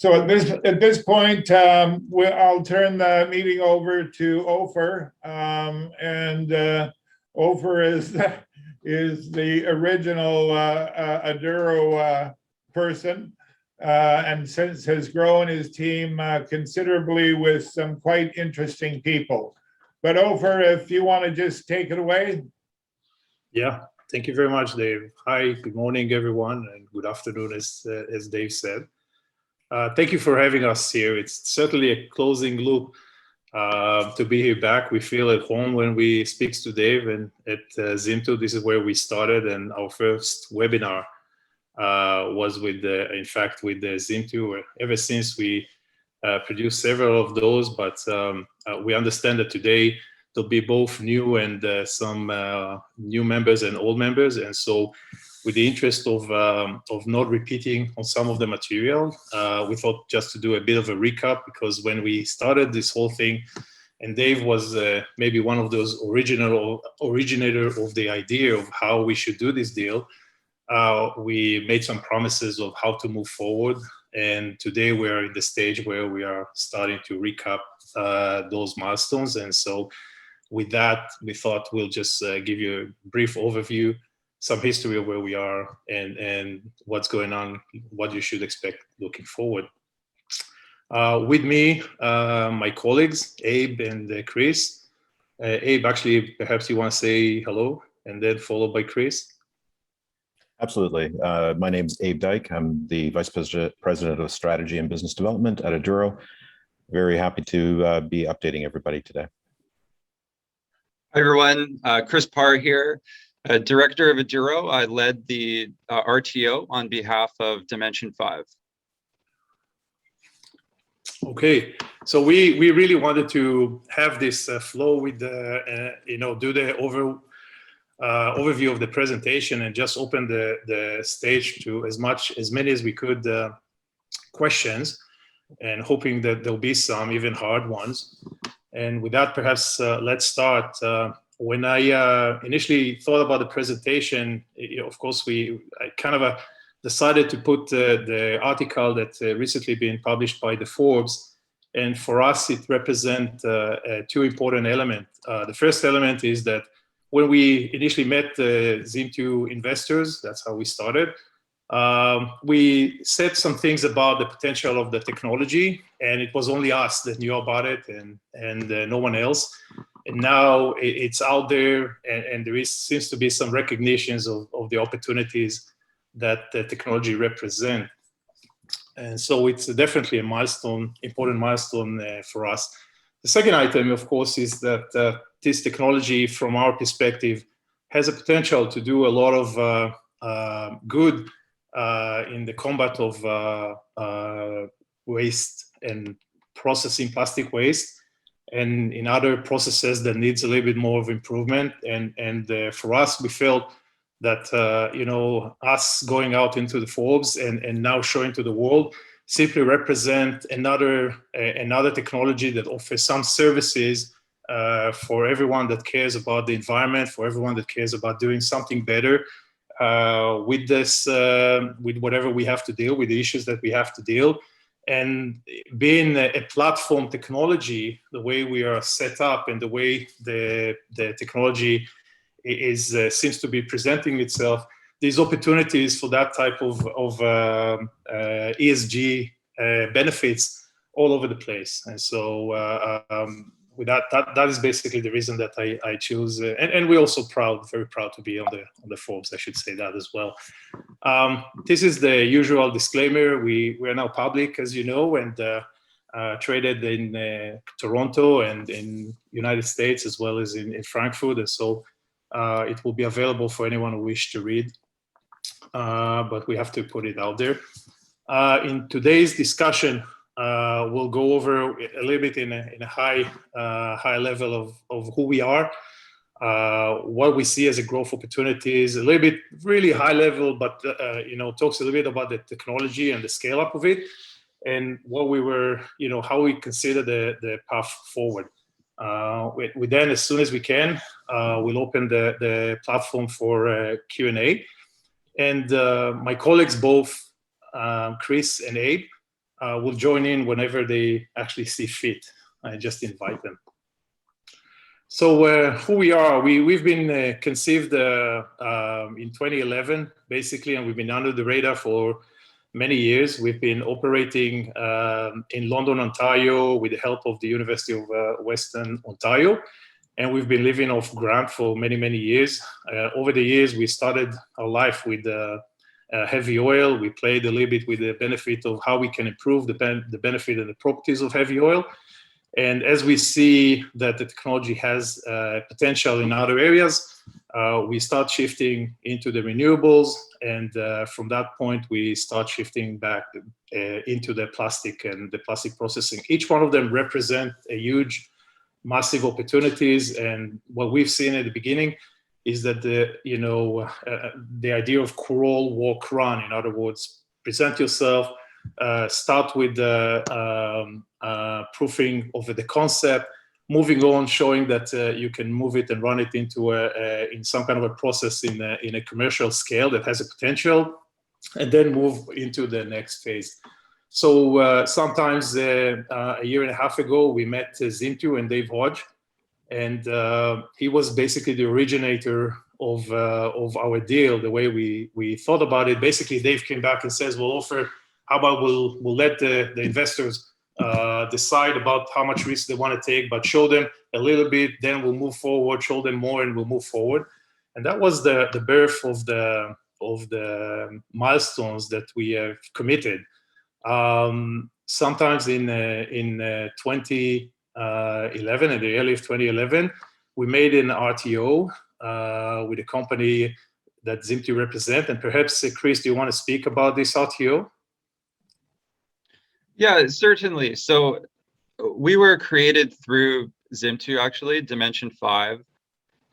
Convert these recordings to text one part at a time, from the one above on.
So at this point, I'll turn the meeting over to Ofer, and Ofer is the original Aduro person, and since has grown his team considerably with some quite interesting people. But Ofer, if you want to just take it away. Yeah, thank you very much, Dave. Hi, good morning, everyone, and good afternoon, as Dave said. Thank you for having us here. It's certainly a closing loop to be here back. We feel at home when we speak to Dave, and at Zimtu, this is where we started, and our first webinar was with, in fact, with Zimtu. Ever since we produced several of those, but we understand that today there'll be both new and some new members and old members, and so with the interest of not repeating on some of the material, we thought just to do a bit of a recap, because when we started this whole thing, and Dave was maybe one of those originator of the idea of how we should do this deal, we made some promises of how to move forward. And today we're in the stage where we are starting to recap those milestones. And so with that, we thought we'll just give you a brief overview, some history of where we are and what's going on, what you should expect looking forward. With me, my colleagues, Abe and Chris. Abe, actually, perhaps you want to say hello, and then followed by Chris. Absolutely. My name is Abe Dyck. I'm the Vice President of Strategy and Business Development at Aduro. Very happy to be updating everybody today. Hi, everyone. Chris Parr here. Director of Aduro. I led the RTO on behalf of Dimension 5. Okay, so we really wanted to have this flow with the, do the overview of the presentation and just open the stage to as many as we could questions, and hoping that there'll be some even hard ones. And with that, perhaps let's start. When I initially thought about the presentation, of course, I kind of decided to put the article that recently been published by the Forbes. And for us, it represents two important elements. The first element is that when we initially met the Zimtu investors, that's how we started, we said some things about the potential of the technology, and it was only us that knew about it, and no one else. And now it's out there, and there seems to be some recognitions of the opportunities that the technology represents. And so it's definitely a milestone, important milestone for us. The second item, of course, is that this technology, from our perspective, has a potential to do a lot of good in the combat of waste and processing plastic waste, and in other processes that needs a little bit more of improvement. And for us, we felt that us going out into the Forbes and now showing to the world simply represent another technology that offers some services for everyone that cares about the environment, for everyone that cares about doing something better with this, with whatever we have to deal with, the issues that we have to deal. And being a platform technology, the way we are set up and the way the technology seems to be presenting itself, these opportunities for that type of ESG benefits all over the place. And so with that is basically the reason that I choose, and we're also very proud to be on the Forbes. I should say that as well. This is the usual disclaimer. We are now public, as you know, and traded in Toronto and in United States, as well as in Frankfurt, and so it will be available for anyone who wishes to read. But we have to put it out there. In today's discussion, we'll go over a little bit in a high level of who we are, what we see as a growth opportunities, a little bit really high level, but talks a little bit about the technology and the scale up of it, and what we were, how we consider the path forward. We then, as soon as we can, we'll open the platform for Q&A, and my colleagues, both Chris and Abe, will join in whenever they actually see fit. I just invite them. So who we are, we've been conceived in 2011, basically, and we've been under the radar for many years. We've been operating in London, Ontario, with the help of the University of Western Ontario. And we've been living off grant for many, many years. Over the years, we started our life with heavy oil. We played a little bit with the benefit of how we can improve the benefit and the properties of heavy oil. And as we see that the technology has potential in other areas, we start shifting into the renewables. And from that point, we start shifting back into the plastic and the plastic processing. Each one of them represent a huge, massive opportunities. And what we've seen at the beginning is that the idea of crawl, walk, run. In other words, present yourself, start with the proofing of the concept, moving on, showing that you can move it and run it into in some kind of a process in a commercial scale that has a potential, and then move into the next phase. So sometimes a year and a half ago, we met Zimtu and Dave Hodge, and he was basically the originator of our deal, the way we thought about it. Basically, Dave came back and says, well, Ofer, how about we'll let the investors decide about how much risk they want to take, but show them a little bit, then we'll move forward, show them more, and we'll move forward. And that was the birth of the milestones that we have committed. Sometimes in 2011, in the early of 2011, we made an RTO with a company that Zimtu represent. And perhaps, Chris, do you want to speak about this RTO? Yeah, certainly. So we were created through Zimtu, actually, Dimension 5.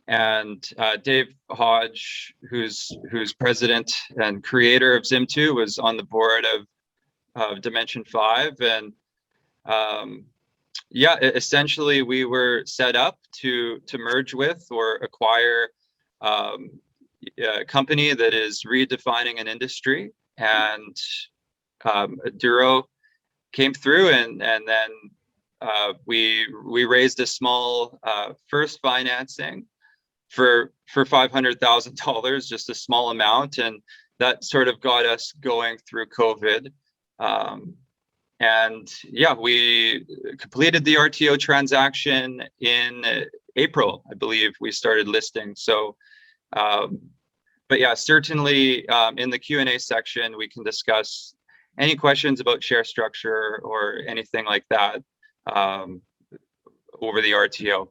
And Dave Hodge, who's president and creator of Zimtu, was on the board of Dimension 5. And yeah, essentially we were set up to merge with or acquire a company that is redefining an industry. And Aduro came through, and then we raised a small first financing for $500,000, just a small amount, and that sort of got us going through COVID. And yeah, we completed the RTO transaction in April, I believe we started listing. So, but yeah, certainly in the Q&A section, we can discuss any questions about share structure or anything like that over the RTO.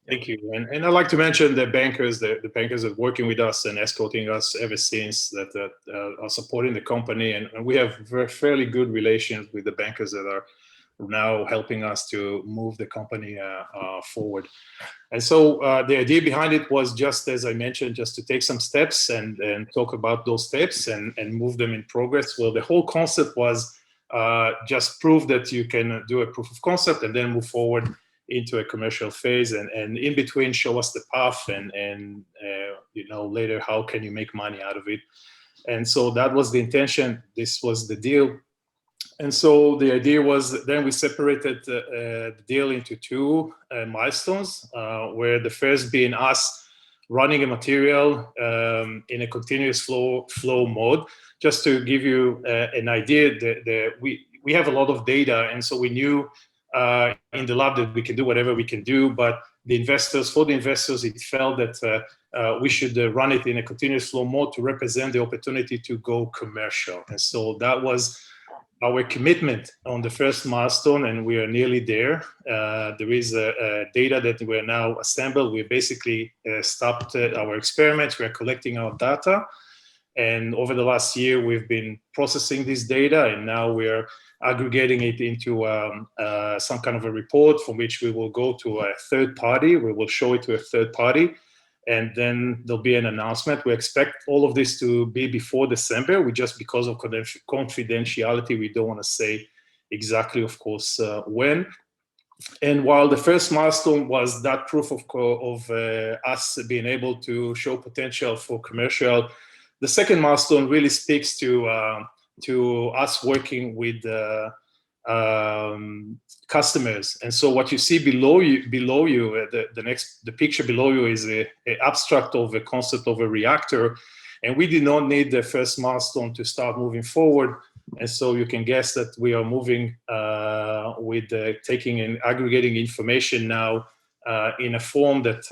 Thank you. And I'd like to mention the bankers that are working with us and escorting us ever since, that are supporting the company. And we have fairly good relations with the bankers that are now helping us to move the company forward. And so the idea behind it was, just as I mentioned, just to take some steps and talk about those steps and move them in progress. Well, the whole concept was just prove that you can do a proof of concept and then move forward into a commercial phase, and in between show us the path and later how can you make money out of it. And so that was the intention. This was the deal. And so the idea was, then we separated the deal into two milestones, where the first being us running a material in a continuous flow mode. Just to give you an idea, we have a lot of data, and so we knew in the lab that we can do whatever we can do, but for the investors, it felt that we should run it in a continuous flow mode to represent the opportunity to go commercial. And so that was our commitment on the first milestone, and we are nearly there. There is data that we are now assembled. We basically stopped our experiments. We are collecting our data. And over the last year, we've been processing this data, and now we are aggregating it into some kind of a report from which we will go to a third party. We will show it to a third party, and then there'll be an announcement. We expect all of this to be before December. We just, because of confidentiality, we don't want to say exactly, of course, when. And while the first milestone was that proof of us being able to show potential for commercial, the second milestone really speaks to to us working with customers. And so what you see below you, the picture below you is a abstract of a concept of a reactor. And we did not need the first milestone to start moving forward. And so you can guess that we are moving with taking and aggregating information now in a form that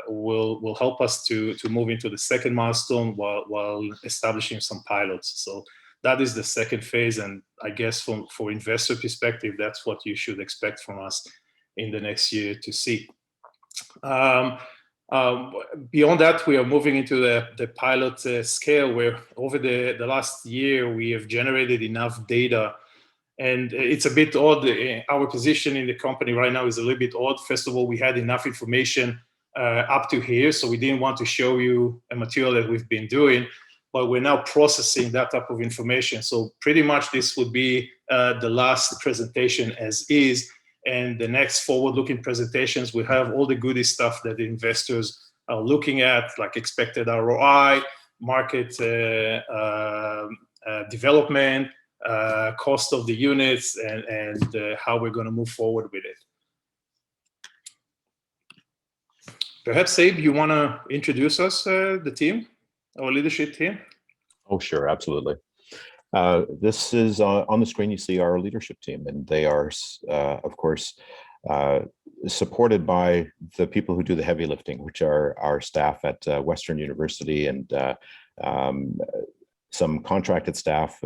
will help us to move into the second milestone while establishing some pilots. So that is the second phase, and I guess for investor perspective, that's what you should expect from us in the next year to see. Beyond that, we are moving into the pilot scale, where over the last year we have generated enough data. And it's a bit odd. Our position in the company right now is a little bit odd. First of all, we had enough information up to here, so we didn't want to show you a material that we've been doing, but we're now processing that type of information. So pretty much this would be the last presentation as is, and the next forward-looking presentations will have all the goody stuff that the investors are looking at, like expected ROI, market development, cost of the units, and how we're going to move forward with it. Perhaps, Abe, you want to introduce us, the team, our leadership team? Oh, sure, absolutely. This is on the screen. You see our leadership team, and they are, of course, supported by the people who do the heavy lifting, which are our staff at Western University and some contracted staff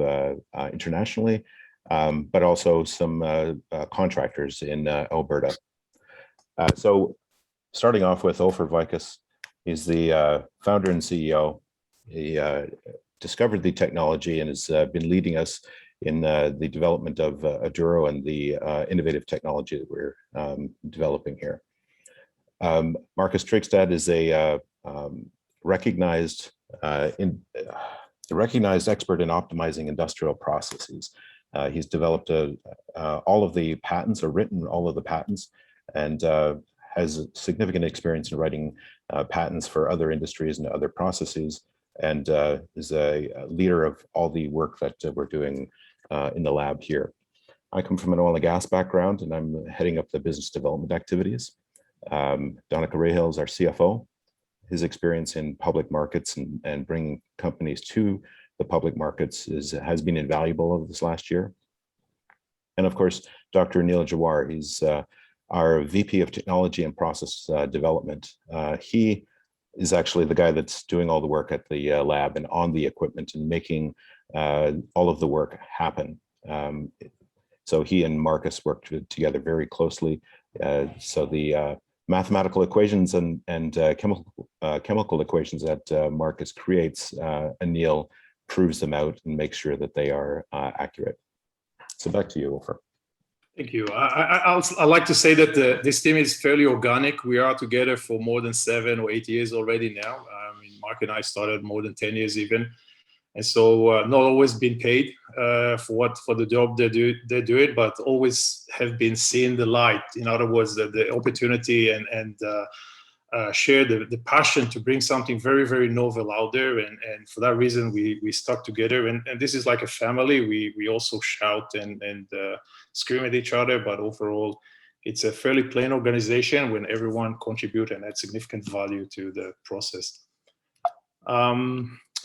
internationally, but also some contractors in Alberta. So starting off with Ofer Vicus, he's the founder and CEO. He discovered the technology and has been leading us in the development of Aduro and the innovative technology that we're developing here. Marcus Trigstad is a recognized expert in optimizing industrial processes. He's developed all of the patents, or written all of the patents, and has significant experience in writing patents for other industries and other processes, and is a leader of all the work that we're doing in the lab here. I come from an oil and gas background, and I'm heading up the business development activities. Donica Rahill is our CFO. His experience in public markets and bringing companies to the public markets has been invaluable over this last year. And of course, Dr. Anil Jawar, he's our VP of Technology and Process Development. He is actually the guy that's doing all the work at the lab and on the equipment and making all of the work happen. So he and Marcus worked together very closely. So the mathematical equations and chemical equations that Marcus creates, Anil proves them out and makes sure that they are accurate. So back to you, Ofer. Thank you. I'd like to say that this team is fairly organic. We are together for more than 7 or 8 years already now. I mean, Mark and I started more than 10 years even. And so not always been paid for the job they do it, but always have been seeing the light. In other words, the opportunity and share the passion to bring something very, very novel out there. And for that reason, we stuck together. And this is like a family. We also shout and scream at each other, but overall, it's a fairly plain organization when everyone contributes and adds significant value to the process.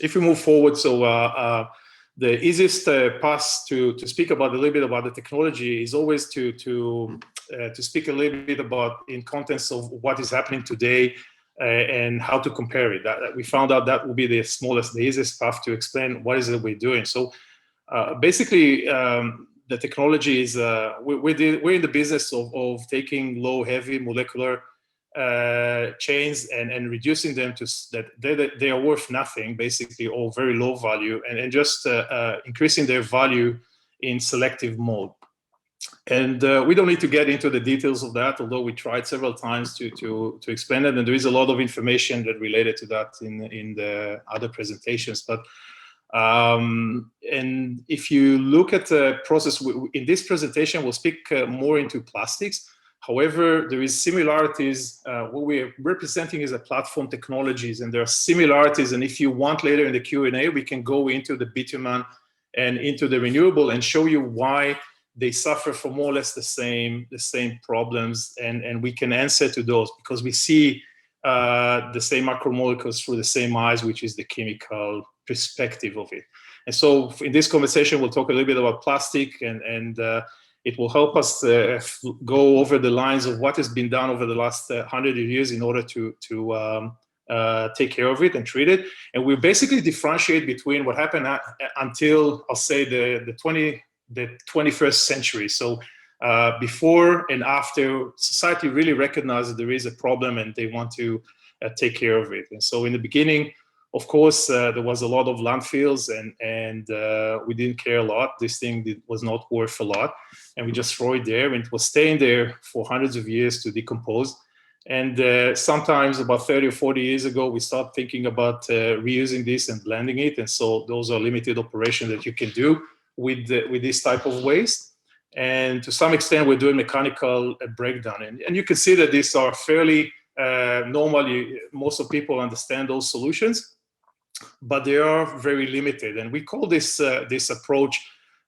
If we move forward, so the easiest path to speak about a little bit about the technology is always to speak a little bit about in context of what is happening today and how to compare it. That we found out that would be the easiest path to explain what is it we're doing. So basically, the technology is we're in the business of taking low, heavy molecular chains and reducing them to that they are worth nothing, basically, or very low value, and just increasing their value in selective mode. And we don't need to get into the details of that, although we tried several times to explain it, and there is a lot of information that related to that in the other presentations. But and if you look at the process in this presentation, we'll speak more into plastics. However, there is similarities. What we're representing is a platform technologies, and there are similarities. And if you want later in the Q&A, we can go into the bitumen and into the renewable, and show you why they suffer from more or less the same problems, and we can answer to those because we see the same macromolecules through the same eyes, which is the chemical perspective of it. And so in this conversation, we'll talk a little bit about plastic, and it will help us go over the lines of what has been done over the last 100 years in order to take care of it and treat it. And we basically differentiate between what happened until, I'll say, the 21st century. So before and after, society really recognized that there is a problem and they want to take care of it. And so in the beginning, of course, there was a lot of landfills, and we didn't care a lot. This thing was not worth a lot, and we just throw it there, and it was staying there for hundreds of years to decompose. And sometimes about 30 or 40 years ago, we started thinking about reusing this and blending it. And so those are limited operations that you can do with this type of waste. And to some extent, we're doing mechanical breakdown. And you can see that these are fairly normal. Most of people understand those solutions, but they are very limited. And we call this approach,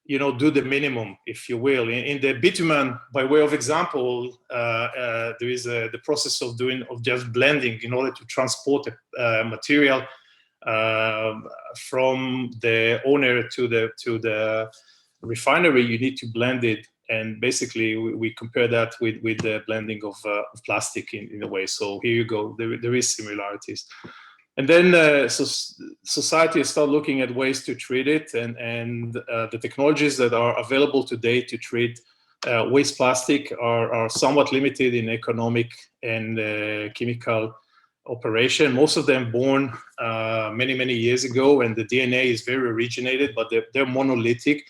do the minimum, if you will. In the bitumen, by way of example, there is the process of just blending in order to transport a material from the owner to the refinery. You need to blend it, and basically we compare that with the blending of plastic in a way. So here you go. There is similarities. And then society has started looking at ways to treat it, and the technologies that are available today to treat waste plastic are somewhat limited in economic and chemical operation. Most of them born many, many years ago, and the DNA is very originated, but they're monolithic.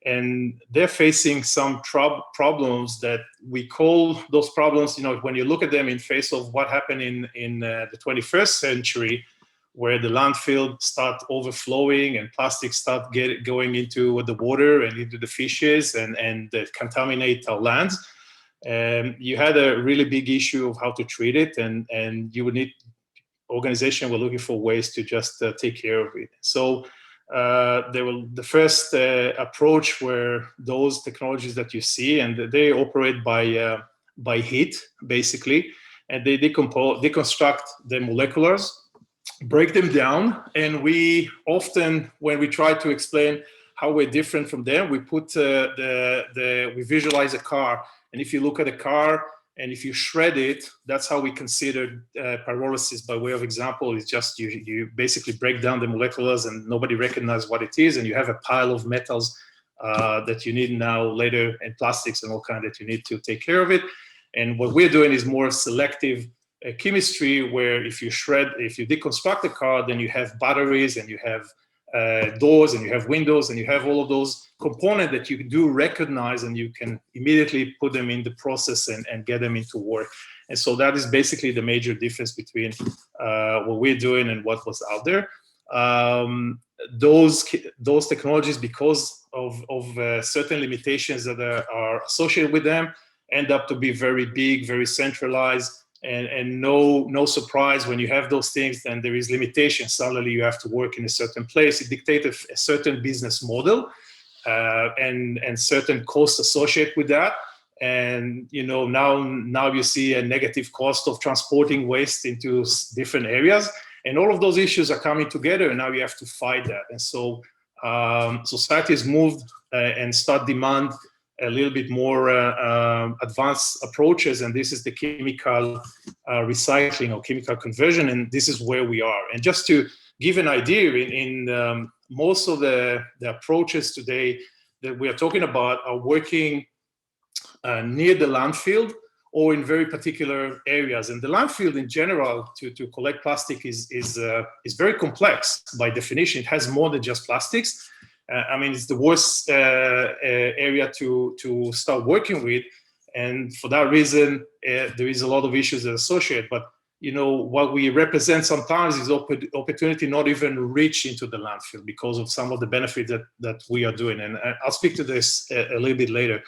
And they're facing some problems that we call those problems, when you look at them in face of what happened in the 21st century, where the landfill start overflowing and plastics start going into the water and into the fishes and contaminate our lands. You had a really big issue of how to treat it, and you would need, organization were looking for ways to just take care of it. So the first approach were those technologies that you see, and they operate by heat, basically, and they deconstruct the moleculars, break them down, and we often, when we try to explain how we're different from them, we put we visualize a car, and if you look at a car, and if you shred it, that's how we consider pyrolysis. By way of example, it's just you basically break down the moleculars and nobody recognizes what it is, and you have a pile of metals that you need now later, and plastics and all kind that you need to take care of it. And what we're doing is more selective chemistry, where if you deconstruct the car, then you have batteries and you have doors and you have windows and you have all of those components that you do recognize, and you can immediately put them in the process and get them into work. And so that is basically the major difference between what we're doing and what was out there. Those technologies, because of certain limitations that are associated with them, end up to be very big, very centralized. And no surprise, when you have those things, then there is limitations. Suddenly you have to work in a certain place. It dictates a certain business model and certain costs associated with that. And now you see a negative cost of transporting waste into different areas. And all of those issues are coming together, and now you have to fight that. And so society has moved and start demand a little bit more advanced approaches, and this is the chemical recycling or chemical conversion, and this is where we are. And just to give an idea, in most of the approaches today that we are talking about are working near the landfill or in very particular areas. And the landfill in general to collect plastic is very complex by definition. It has more than just plastics. It's the worst area to start working with, and for that reason, there is a lot of issues that are associated. But what we represent sometimes is opportunity not even reach into the landfill because of some of the benefits that we are doing, and I'll speak to this a little bit later.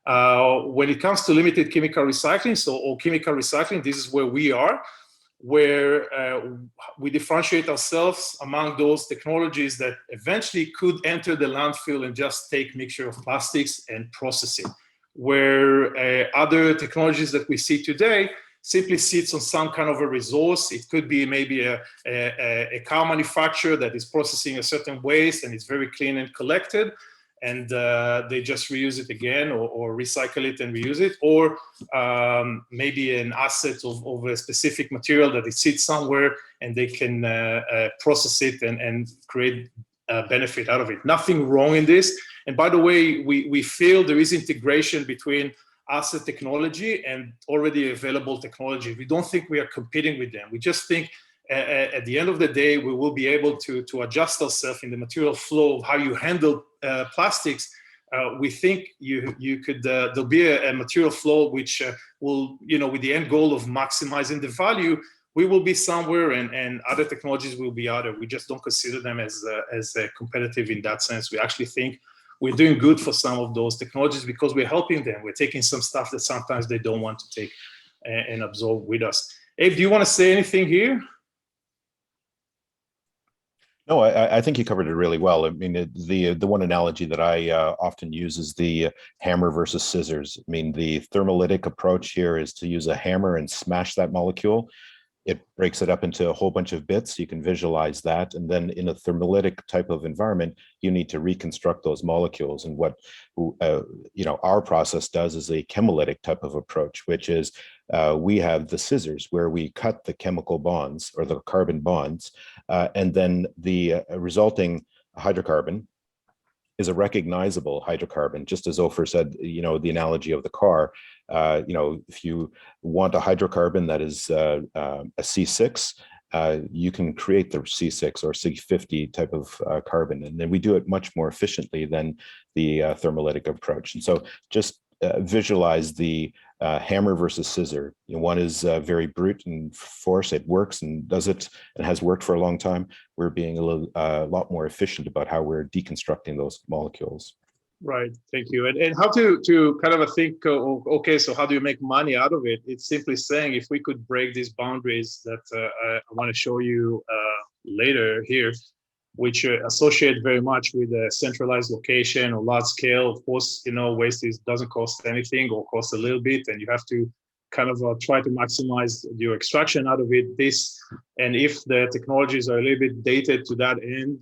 When it comes to limited chemical recycling, or chemical recycling, this is where we are. where we differentiate ourselves among those technologies that eventually could enter the landfill and just take mixture of plastics and process it. Where other technologies that we see today simply sits on some kind of a resource. It could be maybe a car manufacturer that is processing a certain waste and it's very clean and collected, and they just reuse it again or recycle it and reuse it, or maybe an asset of a specific material that it sits somewhere and they can process it and create benefit out of it. Nothing wrong in this. And by the way, we feel there is integration between asset technology and already available technology. We don't think we are competing with them. We just think at the end of the day, we will be able to adjust ourselves in the material flow of how you handle plastics. We think you could, there'll be a material flow which will, with the end goal of maximizing the value, we will be somewhere and other technologies will be other. We just don't consider them as competitive in that sense. We actually think we're doing good for some of those technologies because we're helping them. We're taking some stuff that sometimes they don't want to take and absorb with us. Abe, do you want to say anything here? No, I think you covered it really well. I mean, the one analogy that I often use is the hammer versus scissors. I mean, the thermolytic approach here is to use a hammer and smash that molecule. It breaks it up into a whole bunch of bits. You can visualize that. And then in a thermolytic type of environment, you need to reconstruct those molecules. And what our process does is a chemolytic type of approach, which is we have the scissors where we cut the chemical bonds or the carbon bonds, and then the resulting hydrocarbon is a recognizable hydrocarbon. Just as Ofer said, the analogy of the car, if you want a hydrocarbon that is a C6, you can create the C6 or C50 type of carbon. And then we do it much more efficiently than the thermolytic approach. And so just visualize the hammer versus scissor. One is very brute and force. It works and does it and has worked for a long time. We're being a lot more efficient about how we're deconstructing those molecules. Right, thank you. And how to kind of think, okay, so how do you make money out of it? It's simply saying if we could break these boundaries that I want to show you later here, which associate very much with a centralized location or large scale. Of course, waste doesn't cost anything or cost a little bit, and you have to kind of try to maximize your extraction out of it. And if the technologies are a little bit dated to that end,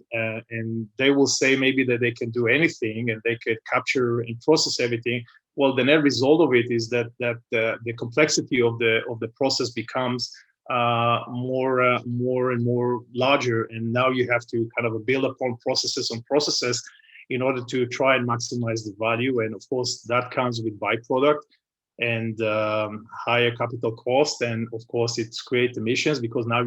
and they will say maybe that they can do anything and they could capture and process everything, well, the net result of it is that the complexity of the process becomes more and more larger, and now you have to kind of build upon processes in order to try and maximize the value. And of course, that comes with byproduct and higher capital cost, and of course it's create emissions because now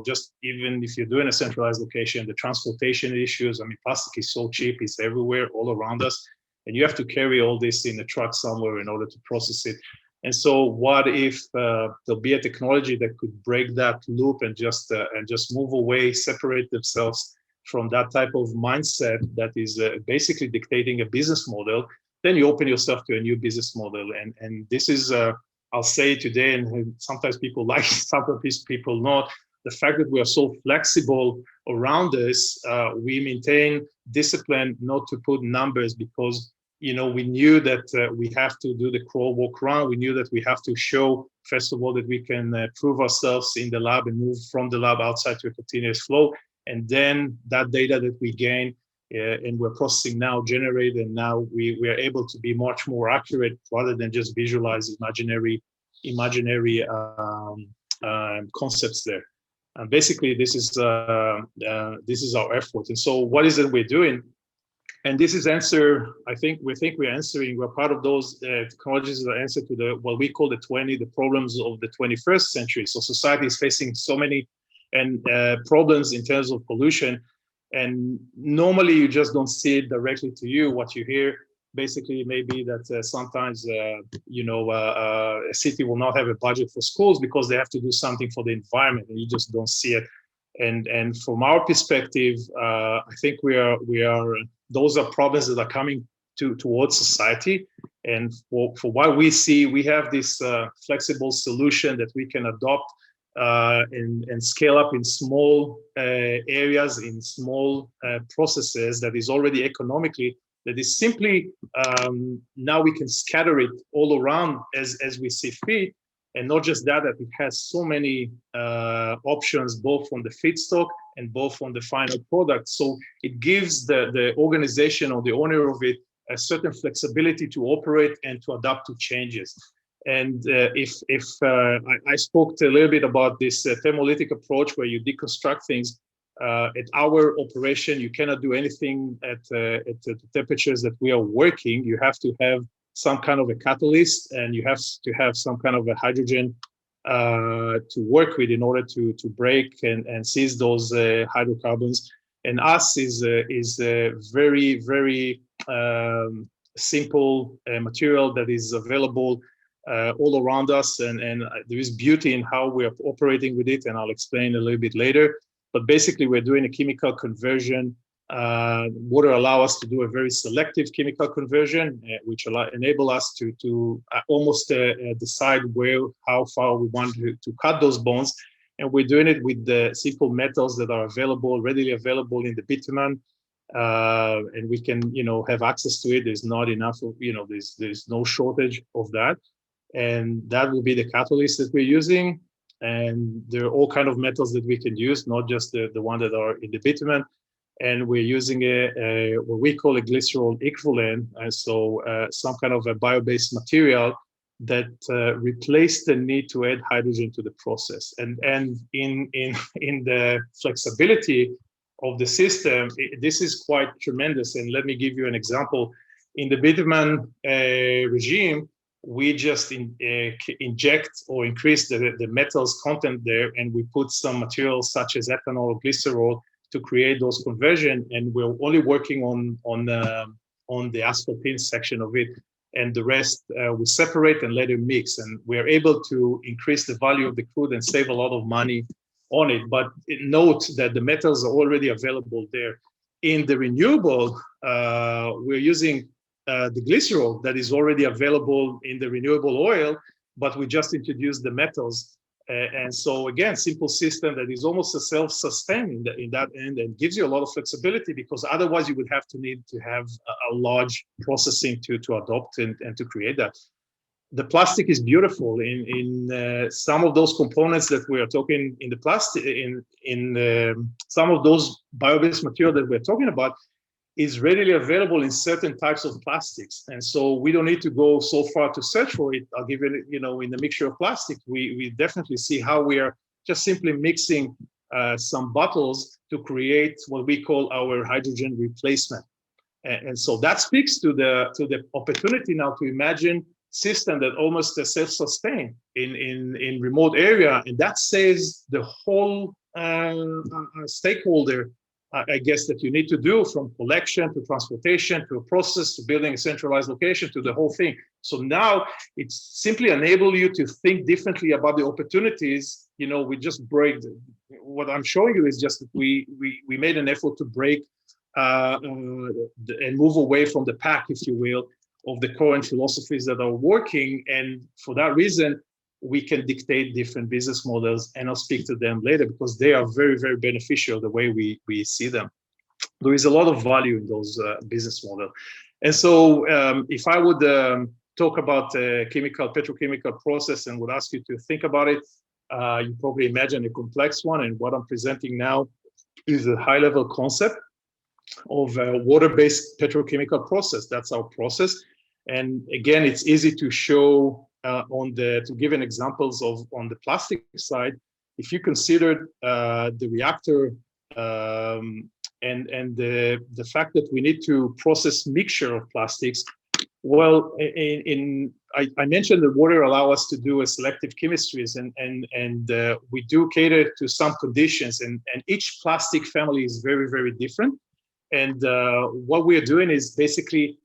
just even if you're doing a centralized location, the transportation issues. I mean, plastic is so cheap; it's everywhere, all around us, and you have to carry all this in a truck somewhere in order to process it. And so, what if there'll be a technology that could break that loop and just move away, separate themselves from that type of mindset that is basically dictating a business model? Then you open yourself to a new business model. And this is, I'll say today, and sometimes people like, sometimes people not, the fact that we are so flexible around this, we maintain discipline not to put numbers because, we knew that we have to do the crawl, walk, run. We knew that we have to show, first of all, that we can prove ourselves in the lab and move from the lab outside to a continuous flow. And then that data that we gain and we're processing now, generate, and now we are able to be much more accurate rather than just visualize imaginary concepts there. And basically, this is our effort. And so, what is it we're doing? And this is we think we're answering. We're part of those technologies that answer to what we call the problems of the 21st century. So society is facing so many problems in terms of pollution. And normally you just don't see it directly to you. What you hear basically may be that sometimes, a city will not have a budget for schools because they have to do something for the environment, and you just don't see it. And from our perspective, I think we are. Those are problems that are coming towards society. And for what we see, we have this flexible solution that we can adopt and scale up in small areas, in small processes that is already economically, that is simply, now we can scatter it all around as we see fit. And not just that, that it has so many options, both on the feedstock and both on the final product. So it gives the organization or the owner of it a certain flexibility to operate and to adapt to changes. And I spoke a little bit about this thermolytic approach where you deconstruct things. At our operation, you cannot do anything at the temperatures that we are working. You have to have some kind of a catalyst, and you have to have some kind of a hydrogen to work with in order to break and seize those hydrocarbons. And us is a very, very simple material that is available all around us, and there is beauty in how we are operating with it, and I'll explain a little bit later. But basically, we're doing a chemical conversion. Water allow us to do a very selective chemical conversion, which enable us to almost decide how far we want to cut those bonds. And we're doing it with the simple metals that are readily available in the bitumen. And we can, have access to it. There's not enough of, there's no shortage of that. And that will be the catalyst that we're using. And there are all kinds of metals that we can use, not just the one that are in the bitumen. And we're using what we call a glycerol equivalent, and so some kind of a bio-based material that replace the need to add hydrogen to the process. And in the flexibility of the system, this is quite tremendous. And let me give you an example. In the bitumen regime, we just inject or increase the metals content there, and we put some materials such as ethanol or glycerol to create those conversion, and we're only working on the asphaltene section of it, and the rest we separate and let it mix, and we're able to increase the value of the crude and save a lot of money on it. But note that the metals are already available there. In the renewable, we're using the glycerol that is already available in the renewable oil, but we just introduced the metals. And so again, simple system that is almost a self-sustaining in that end, and gives you a lot of flexibility, because otherwise you would have to have a large processing to adopt and to create that. The plastic is beautiful in some of those components that we are talking in the plastic, in some of those bio-based material that we're talking about is readily available in certain types of plastics. And so we don't need to go so far to search for it. I'll give you, in the mixture of plastic, we definitely see how we are just simply mixing some bottles to create what we call our hydrogen replacement. And so that speaks to the opportunity now to imagine system that almost self-sustain in remote area. And that saves the whole stakeholder, I guess, that you need to do, from collection to transportation to a process to building a centralized location to the whole thing. So now it's simply enable you to think differently about the opportunities. We just break. What I'm showing you is just that we made an effort to break and move away from the pack, if you will, of the current philosophies that are working. And for that reason, we can dictate different business models, and I'll speak to them later because they are very, very beneficial the way we see them. There is a lot of value in those business models. And so if I would talk about a petrochemical process and would ask you to think about it, you probably imagine a complex one. And what I'm presenting now is a high-level concept of a water-based petrochemical process. That's our process. And again, it's easy to show to give an examples on the plastic side. If you consider the reactor and the fact that we need to process mixture of plastics, well, I mentioned that water allow us to do a selective chemistries, and we do cater to some conditions, and each plastic family is very, very different. And what we are doing is basically,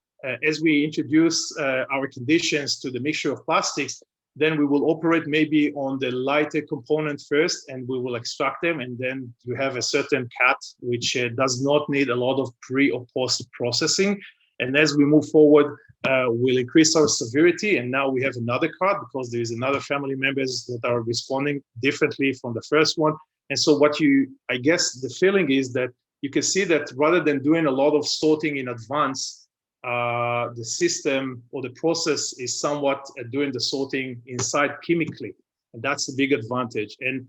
as we introduce our conditions to the mixture of plastics, then we will operate maybe on the lighter component first, and we will extract them. And then you have a certain cut, which does not need a lot of pre or post processing. And as we move forward, will increase our severity. And now we have another card because there is another family members that are responding differently from the first one. And so I guess the feeling is that you can see that rather than doing a lot of sorting in advance, the system or the process is somewhat doing the sorting inside chemically. And that's a big advantage. And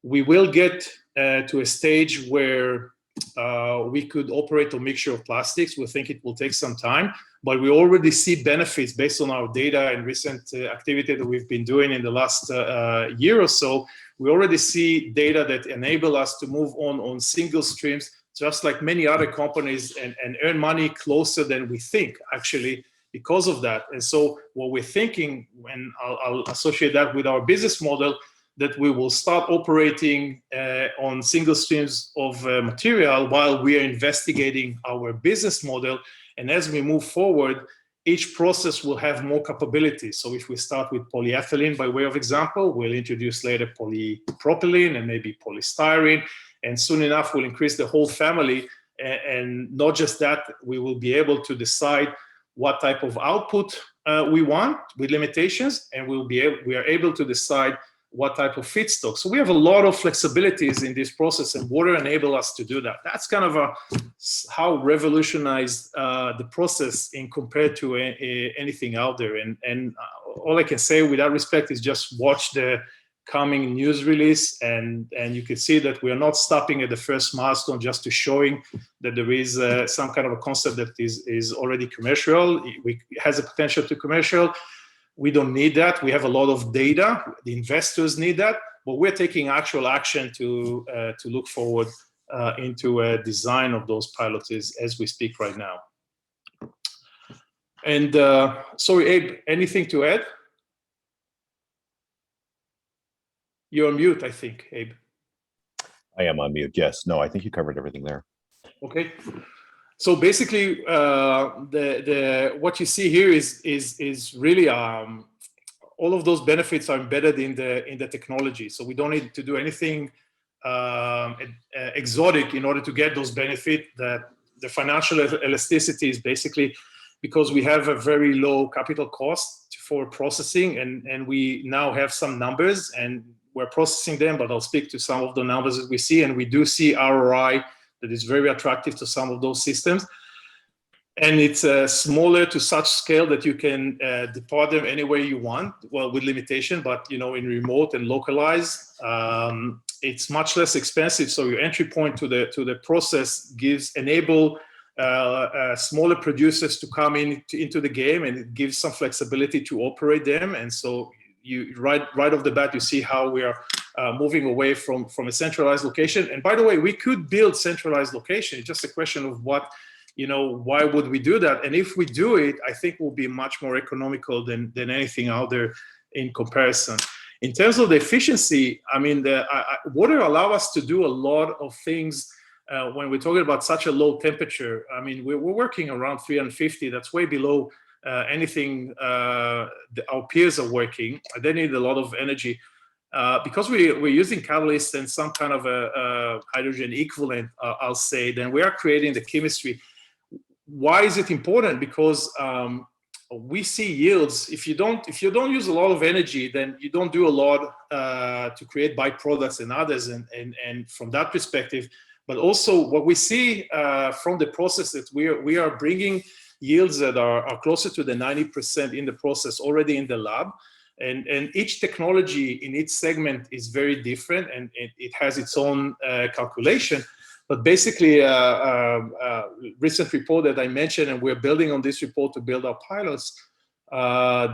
we will get to a stage where we could operate a mixture of plastics. We think it will take some time, but we already see benefits based on our data and recent activity that we've been doing in the last year or so. We already see data that enable us to move on single streams, just like many other companies, and earn money closer than we think, actually, because of that. And so what we're thinking, and I'll associate that with our business model, that we will start operating on single streams of material while we are investigating our business model. And as we move forward, each process will have more capabilities. So if we start with polyethylene by way of example, we'll introduce later polypropylene and maybe polystyrene. And soon enough, we'll increase the whole family. And not just that, we will be able to decide what type of output we want with limitations, and we are able to decide what type of feedstock. So we have a lot of flexibilities in this process, and water enables us to do that. That's kind of how revolutionized the process in compared to anything out there. And all I can say with that respect is just watch the coming news release, and you can see that we are not stopping at the first milestone just to showing that there is some kind of a concept that is already commercial. It has a potential to commercial. We don't need that. We have a lot of data. The investors need that, but we're taking actual action to look forward into a design of those pilots as we speak right now. And sorry, Abe, anything to add? You're on mute, I think, Abe. I am on mute. Yes. No, I think you covered everything there. Okay. So basically, what you see here is really all of those benefits are embedded in the technology. So we don't need to do anything exotic in order to get those benefits. That the financial elasticity is basically because we have a very low capital cost for processing, and we now have some numbers and we're processing them. But I'll speak to some of the numbers that we see, and we do see ROI that is very attractive to some of those systems. And it's smaller to such scale that you can deploy them anywhere you want, well, with limitation, but in remote and localized. It's much less expensive. So your entry point to the process enable smaller producers to come into the game, and it gives some flexibility to operate them. And so you right off the bat, you see how we are moving away from a centralized location. And by the way, we could build centralized location. It's just a question of what, why would we do that? And if we do it, I think we'll be much more economical than anything out there in comparison. In terms of the efficiency, I mean, water allow us to do a lot of things when we're talking about such a low temperature. I mean, we're working around 350. That's way below anything our peers are working. They need a lot of energy. Because we're using catalysts and some kind of a hydrogen equivalent, I'll say, then we are creating the chemistry. Why is it important? Because we see yields. If you don't use a lot of energy, then you don't do a lot to create byproducts and others. And from that perspective, but also what we see from the process that we are bringing yields that are closer to the 90% in the process already in the lab. And each technology in each segment is very different, and it has its own calculation. But basically, recent report that I mentioned, and we're building on this report to build our pilots,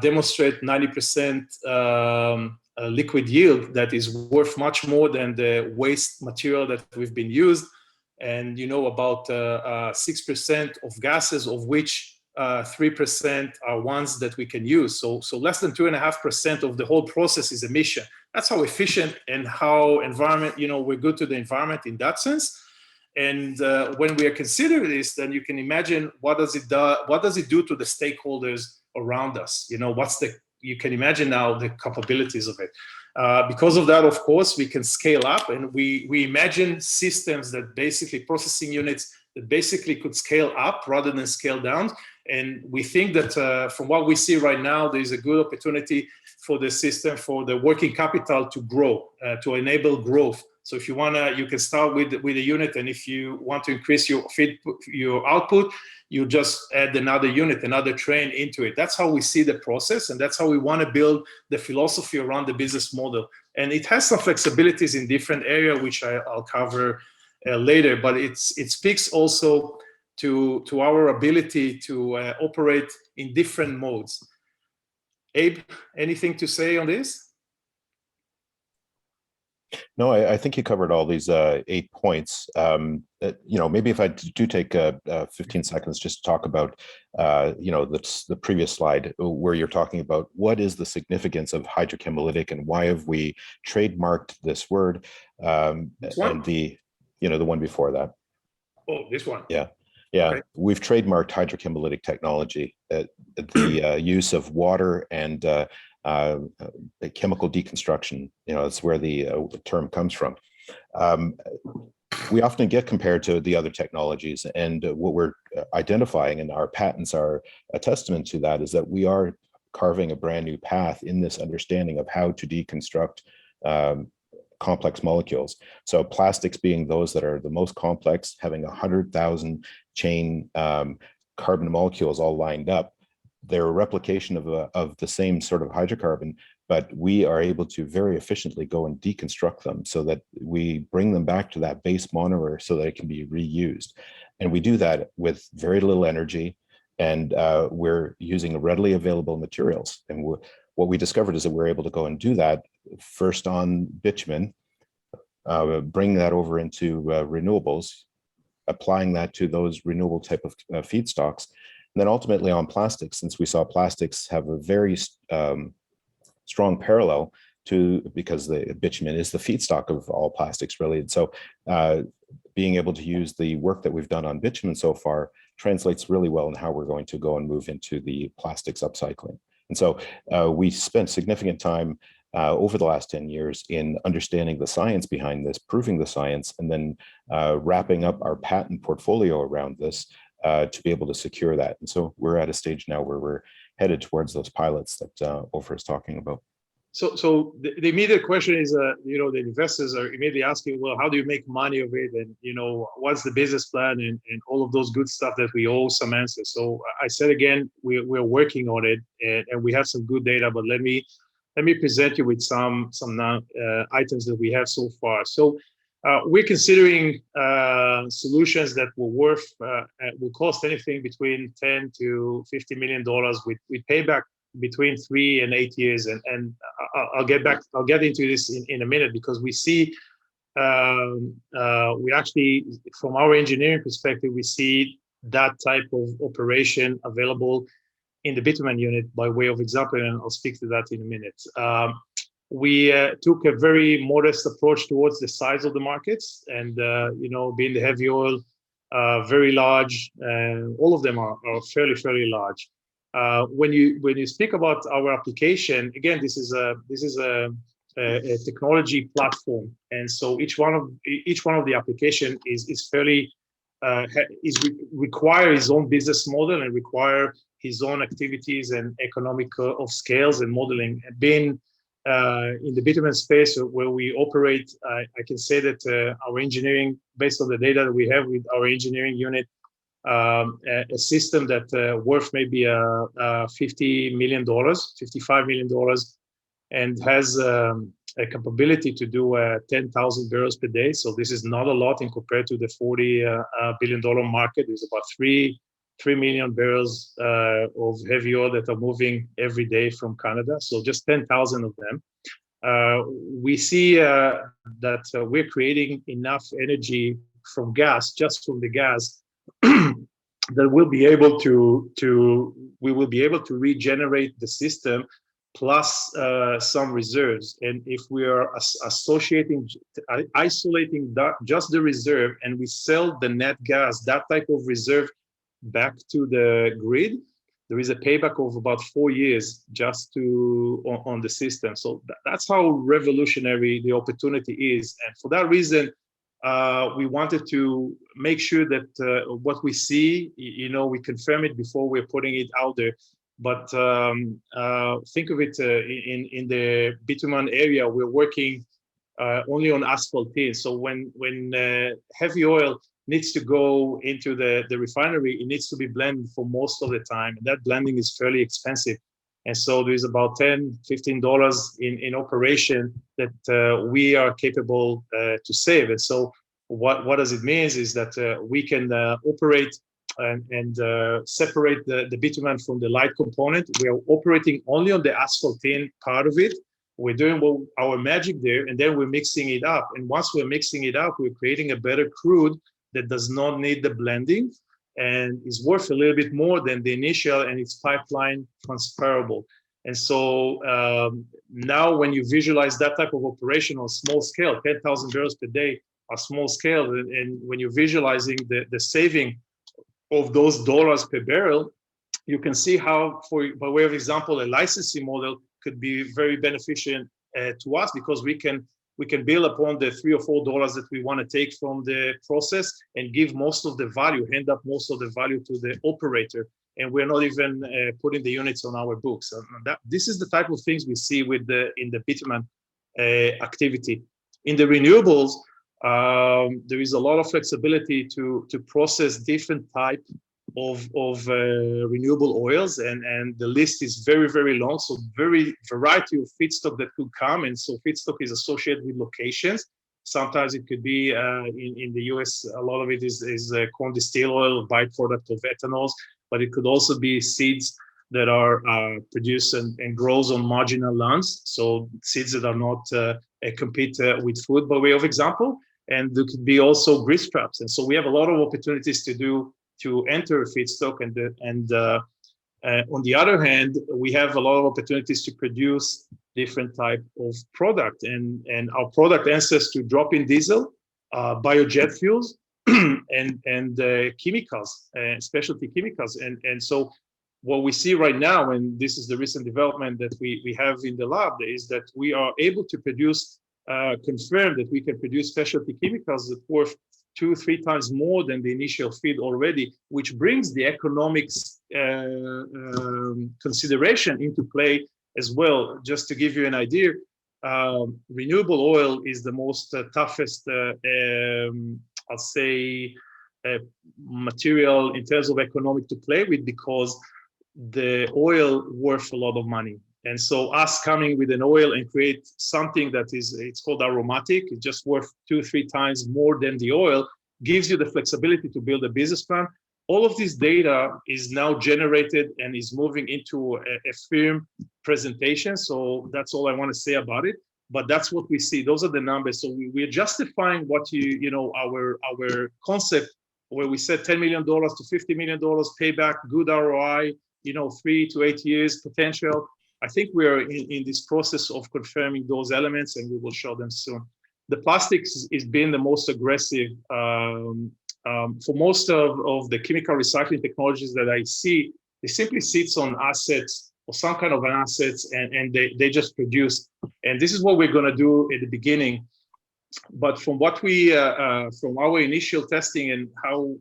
demonstrate 90% liquid yield that is worth much more than the waste material that we've been used. And about 6% of gases, of which 3% are ones that we can use. So less than 2.5% of the whole process is emission. That's how efficient and how we're good to the environment in that sense. And when we are considering this, then you can imagine what does it do to the stakeholders around us? You can imagine now the capabilities of it. Because of that, of course, we can scale up, and we imagine systems that basically processing units that basically could scale up rather than scale down. And we think that from what we see right now, there's a good opportunity for the system, for the working capital to grow, to enable growth. So if you wanna, you can start with a unit, and if you want to increase your output, you just add another unit, another train into it. That's how we see the process, and that's how we want to build the philosophy around the business model. And it has some flexibilities in different areas, which I'll cover later. But it speaks also to our ability to operate in different modes. Abe, anything to say on this? No, I think you covered all these 8 points. Maybe if I do take 15 seconds just to talk about, the previous slide where you're talking about what is the significance of hydrochemolytic and why have we trademarked this word, and the one before that. Oh, this one. Yeah. Okay. We've trademarked hydrochemolytic technology, the use of water and chemical deconstruction. That's where the term comes from. We often get compared to the other technologies, and what we're identifying, and our patents are a testament to that, is that we are carving a brand new path in this understanding of how to deconstruct complex molecules. So plastics being those that are the most complex, having 100,000 chain carbon molecules all lined up. They're a replication of the same sort of hydrocarbon, but we are able to very efficiently go and deconstruct them so that we bring them back to that base monomer so that it can be reused. And we do that with very little energy, and we're using readily available materials. And what we discovered is that we're able to go and do that first on bitumen, bring that over into renewables, applying that to those renewable type of feedstocks. And then ultimately on plastics, since we saw plastics have a very strong parallel to, because the bitumen is the feedstock of all plastics really. And so being able to use the work that we've done on bitumen so far translates really well in how we're going to go and move into the plastics upcycling. And so we spent significant time over the last 10 years in understanding the science behind this, proving the science, and then wrapping up our patent portfolio around this to be able to secure that. And so we're at a stage now where we're headed towards those pilots that Ofer is talking about. So the immediate question is, the investors are immediately asking, well, how do you make money of it? And, what's the business plan and all of those good stuff that we owe some answers. So I said, again, we're working on it and we have some good data, but let me present you with some items that we have so far. So we're considering solutions that will cost anything between $10 to $50 million with payback between 3 and 8 years, and I'll get into this in a minute, because we see we actually, from our engineering perspective, we see that type of operation available in the bitumen unit by way of example, and I'll speak to that in a minute. We took a very modest approach towards the size of the markets, and being the heavy oil, very large, and all of them are fairly large. When you speak about our application, again, this is a technology platform, and so each one of the application is fairly require his own business model and require his own activities and economic of scales and modeling. And being in the bitumen space where we operate, I can say that our engineering, based on the data that we have with our engineering unit, a system that worth maybe $50 million, $55 million, and has a capability to do 10,000 barrels per day. So this is not a lot in compared to the $40 billion market. There's about 3 million barrels of heavy oil that are moving every day from Canada. So just 10,000 of them. We see that we're creating enough energy from gas, just from the gas, that we will be able to regenerate the system plus some reserves. And if we are isolating just the reserve, and we sell the net gas, that type of reserve, back to the grid, there is a payback of about 4 years just on the system. So that's how revolutionary the opportunity is. And for that reason, we wanted to make sure that what we see, we confirm it before we're putting it out there. But think of it in the bitumen area, we're working only on asphalt tin. So when heavy oil needs to go into the refinery, it needs to be blended for most of the time. And that blending is fairly expensive. And so there's about $10, $15 in operation that we are capable to save. And so what does it mean is that we can operate and separate the bitumen from the light component. We are operating only on the asphalt tin part of it. We're doing our magic there, and then we're mixing it up. And once we're mixing it up, we're creating a better crude that does not need the blending and is worth a little bit more than the initial, and it's pipeline transferable. And so now when you visualize that type of operation on small scale, 10,000 barrels per day are small scale, and when you're visualizing the saving of those dollars per barrel, you can see how, by way of example, a licensing model could be very beneficial to us, because we can build upon the $3 or $4 that we want to take from the process and give most of the value, hand up most of the value to the operator. And we're not even putting the units on our books. This is the type of things we see in the bitumen activity. In the renewables, there is a lot of flexibility to process different type of renewable oils, and the list is very, very long. So very variety of feedstock that could come, and so feedstock is associated with locations. Sometimes it could be in the US, a lot of it is corn distilled oil, byproduct of ethanols, but it could also be seeds that are produced and grows on marginal lands. So seeds that are not compete with food, by way of example. And there could be also grease traps. And so we have a lot of opportunities to enter feedstock, and on the other hand, we have a lot of opportunities to produce different type of product, and our product answers to drop-in diesel, biojet fuels, and chemicals, specialty chemicals, and so what we see right now, and this is the recent development that we have in the lab, is that we are able to produce, confirm that we can produce specialty chemicals that worth 2-3 times more than the initial feed already, which brings the economics consideration into play as well. Just to give you an idea, renewable oil is the most toughest, I'll say, material in terms of economic to play with, because the oil worth a lot of money. And so us coming with an oil and create something that it's called aromatic, it's just worth 2-3 times more than the oil, gives you the flexibility to build a business plan. All of this data is now generated and is moving into a firm presentation. So that's all I want to say about it. But that's what we see. Those are the numbers. So we're justifying what our concept, where we said $10 million to $50 million payback, good ROI, 3 to 8 years potential. I think we're in this process of confirming those elements, and we will show them soon. The plastics is being the most aggressive. For most of the chemical recycling technologies that I see, they simply sits on assets or some kind of an assets, and they just produce. And this is what we're going to do at the beginning. But from what we, from our initial testing and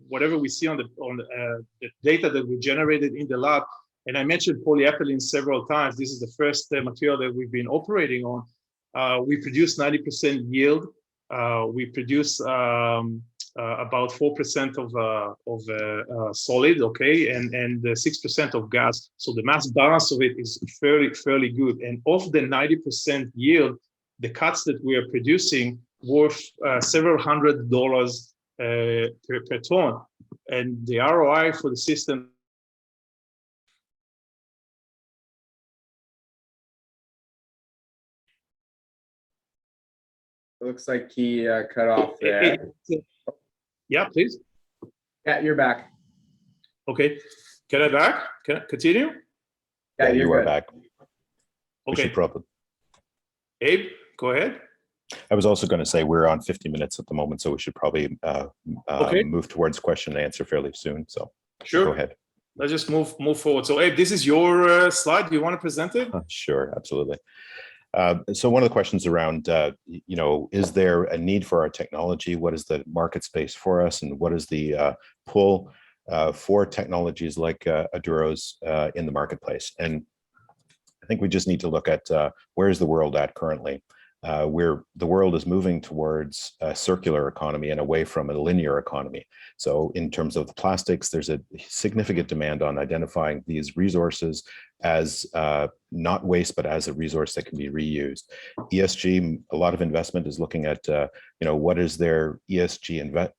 whatever we see on the data that we generated in the lab, and I mentioned polyethylene several times. This is the first material that we've been operating on. We produce 90% yield. We produce about 4% of solid, okay, and 6% of gas. So the mass balance of it is fairly good. And of the 90% yield, the cuts that we are producing worth several $100s per ton, and the ROI for the system. It looks like he cut off there. Yeah, please. Yeah, you're back. Okay. Can I back? Can I continue? Yeah, you are good. back. Okay. Probably. Abe, go ahead. I was also going to say we're on 50 minutes at the moment, so we should probably move towards question and answer fairly soon. So sure. Go ahead. Let's just move forward. So Abe, this is your slide. Do you want to present it? Sure, absolutely. So one of the questions around, is there a need for our technology? What is the market space for us? And what is the pull for technologies like Aduro's in the marketplace? And I think we just need to look at where is the world at currently, where the world is moving towards a circular economy and away from a linear economy. So in terms of the plastics, there's a significant demand on identifying these resources as not waste, but as a resource that can be reused. ESG, a lot of investment is looking at, what is their ESG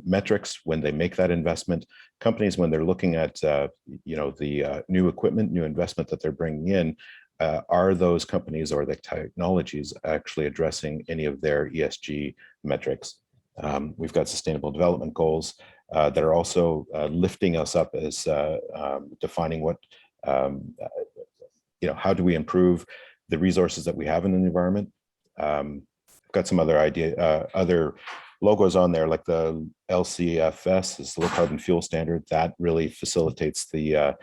metrics when they make that investment. Companies, when they're looking at, the new equipment, new investment that they're bringing in, are those companies or the technologies actually addressing any of their ESG metrics? We've got sustainable development goals that are also lifting us up as defining what, how do we improve the resources that we have in the environment? I've got some other other logos on there, like the LCFS is the low carbon fuel standard. That really facilitates the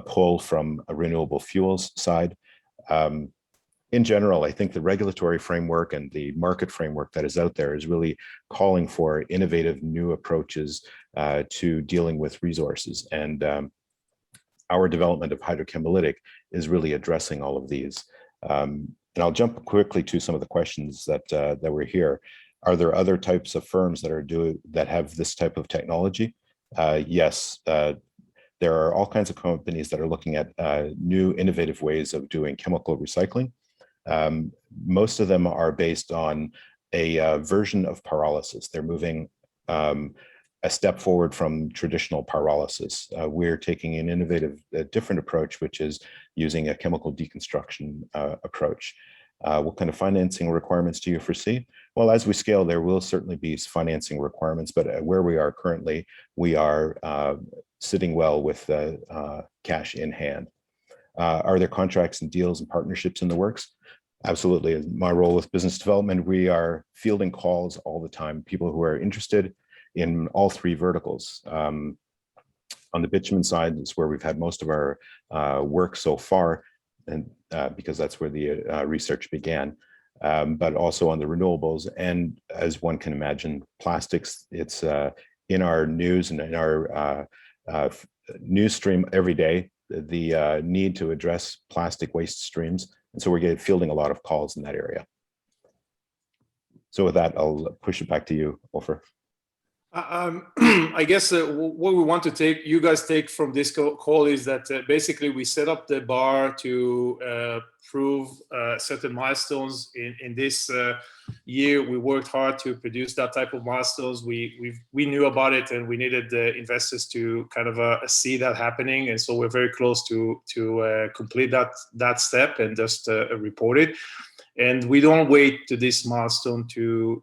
pull from a renewable fuels side. In general, I think the regulatory framework and the market framework that is out there is really calling for innovative new approaches to dealing with resources. And our development of hydrochemolytic is really addressing all of these. And I'll jump quickly to some of the questions that were here. Are there other types of firms that have this type of technology? Yes. There are all kinds of companies that are looking at new innovative ways of doing chemical recycling. Most of them are based on a version of pyrolysis. They're moving a step forward from traditional pyrolysis. We're taking an innovative, different approach, which is using a chemical deconstruction approach. What kind of financing requirements do you foresee? Well, as we scale, there will certainly be financing requirements, but where we are currently, we are sitting well with cash in hand. Are there contracts and deals and partnerships in the works? Absolutely. In my role with business development, we are fielding calls all the time, people who are interested in all three verticals. On the bitumen side, is where we've had most of our work so far, and because that's where the research began. But also on the renewables, and as one can imagine, plastics, it's in our news and in our news stream every day, the need to address plastic waste streams. And so we're fielding a lot of calls in that area. So with that, I'll push it back to you, Ofer. I guess what we want to you guys take from this call is that basically we set up the bar to prove certain milestones in this year. We worked hard to produce that type of milestones. We knew about it, and we needed the investors to kind of see that happening. And so we're very close to complete that step and just report it. And we don't wait to this milestone to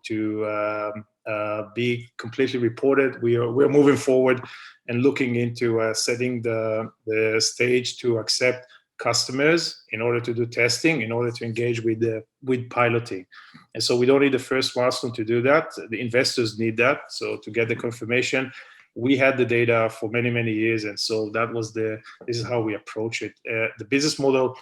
be completely reported. We're moving forward and looking into setting the stage to accept customers in order to do testing, in order to engage with piloting. And so we don't need the first milestone to do that. The investors need that. So to get the confirmation, we had the data for many, many years. And so this is how we approach it. The business model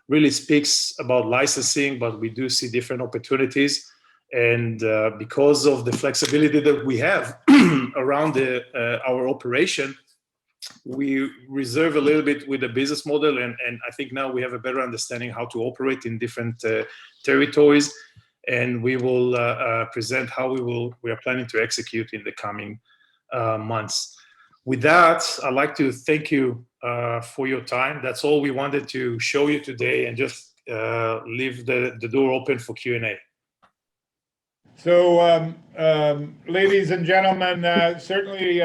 really speaks about licensing, but we do see different opportunities. And because of the flexibility that we have around our operation, we reserve a little bit with the business model. And I think now we have a better understanding how to operate in different territories. And we will present how we are planning to execute in the coming months. With that, I'd like to thank you for your time. That's all we wanted to show you today, and just leave the door open for Q&A. So, ladies and gentlemen, certainly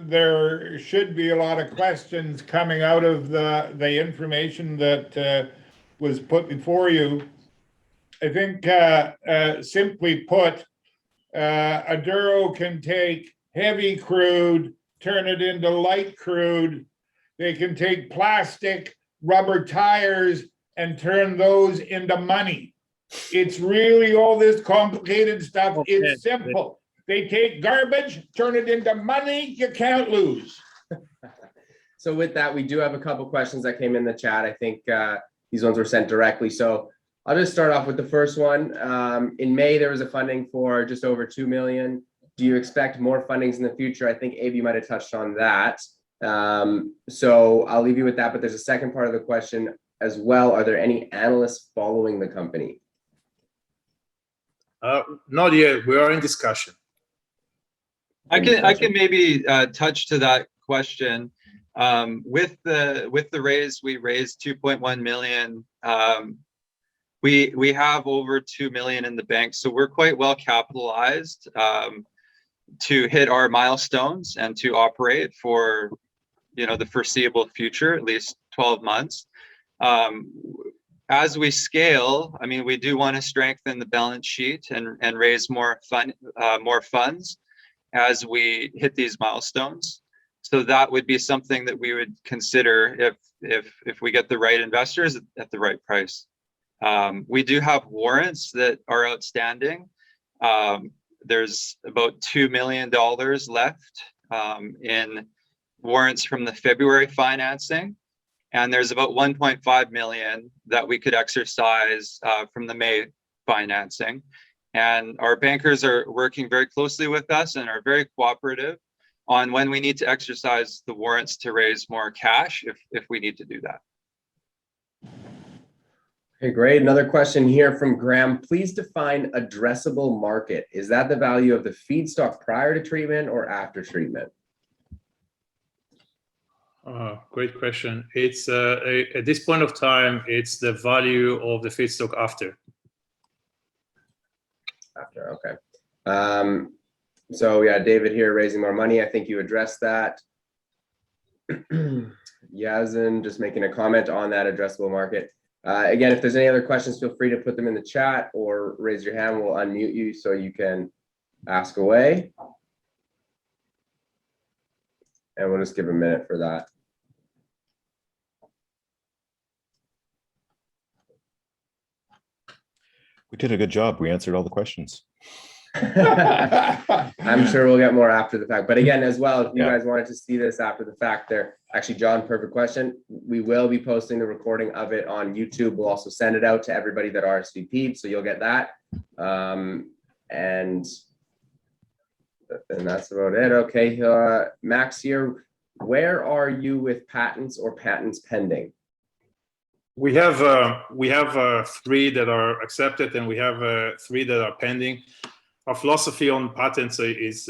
there should be a lot of questions coming out of the information that was put before you. I think, simply put, Aduro can take heavy crude, turn it into light crude. They can take plastic, rubber tires, and turn those into money. It's really all this complicated stuff. It's simple. They take garbage, turn it into money. You can't lose. So with that, we do have a couple questions that came in the chat. I think these ones were sent directly. So I'll just start off with the first one. In May, there was a funding for just over 2 million. Do you expect more fundings in the future? I think Abe, you might have touched on that. So I'll leave you with that, but there's a second part of the question as well. Are there any analysts following the company? Not yet. We are in discussion. I can maybe touch to that question. With the raise, we raised 2.1 million. We have over 2 million in the bank, so we're quite well capitalized to hit our milestones and to operate for the foreseeable future, at least 12 months. As we scale, I mean, we do want to strengthen the balance sheet and raise more funds as we hit these milestones. So that would be something that we would consider if we get the right investors at the right price. We do have warrants that are outstanding. There's about $2 million left in warrants from the February financing. And there's about 1.5 million that we could exercise from the May financing. And our bankers are working very closely with us and are very cooperative on when we need to exercise the warrants to raise more cash if we need to do that. Okay, great. Another question here from Graham. Please define addressable market. Is that the value of the feedstock prior to treatment or after treatment? Great question. It's at this point of time, it's the value of the feedstock after. After, okay. So yeah, David here raising more money. I think you addressed that. Yazin just making a comment on that addressable market. Again, if there's any other questions, feel free to put them in the chat or raise your hand. We'll unmute you so you can ask away. And we'll just give a minute for that. We did a good job. We answered all the questions. I'm sure we'll get more after the fact. But again, as well, if you guys wanted to see this after the fact, actually, John, perfect question. We will be posting the recording of it on YouTube. We'll also send it out to everybody that RSVP'd, so you'll get that. And that's about it. Okay, Max here. Where are you with patents or patents pending? We have 3 that are accepted, and we have 3 that are pending. Our philosophy on patents is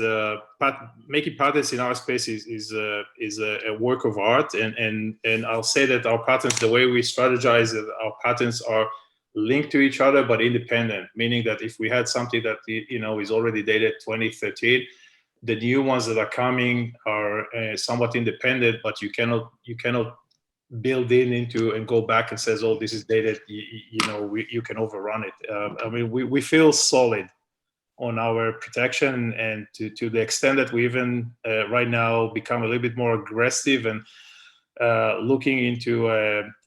making patents in our space is a work of art, and I'll say that our patents, the way we strategize it, our patents are linked to each other but independent. Meaning that if we had something that is already dated 2013, the new ones that are coming are somewhat independent, but you cannot build into and go back and says, oh, this is dated, you can overrun it. I mean, we feel solid on our protection, and to the extent that we even right now become a little bit more aggressive and looking into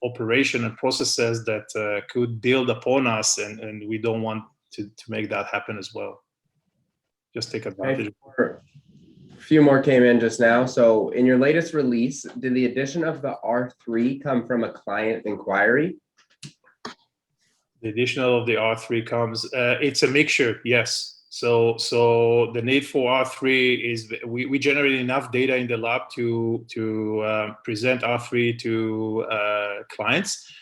operation and processes that could build upon us, and we don't want to make that happen as well. Just take advantage. A few more came in just now. So in your latest release, did the addition of the R3 come from a client inquiry? The addition of the R3 comes, it's a mixture, yes. So the need for R3 is we generate enough data in the lab to present R3 to clients.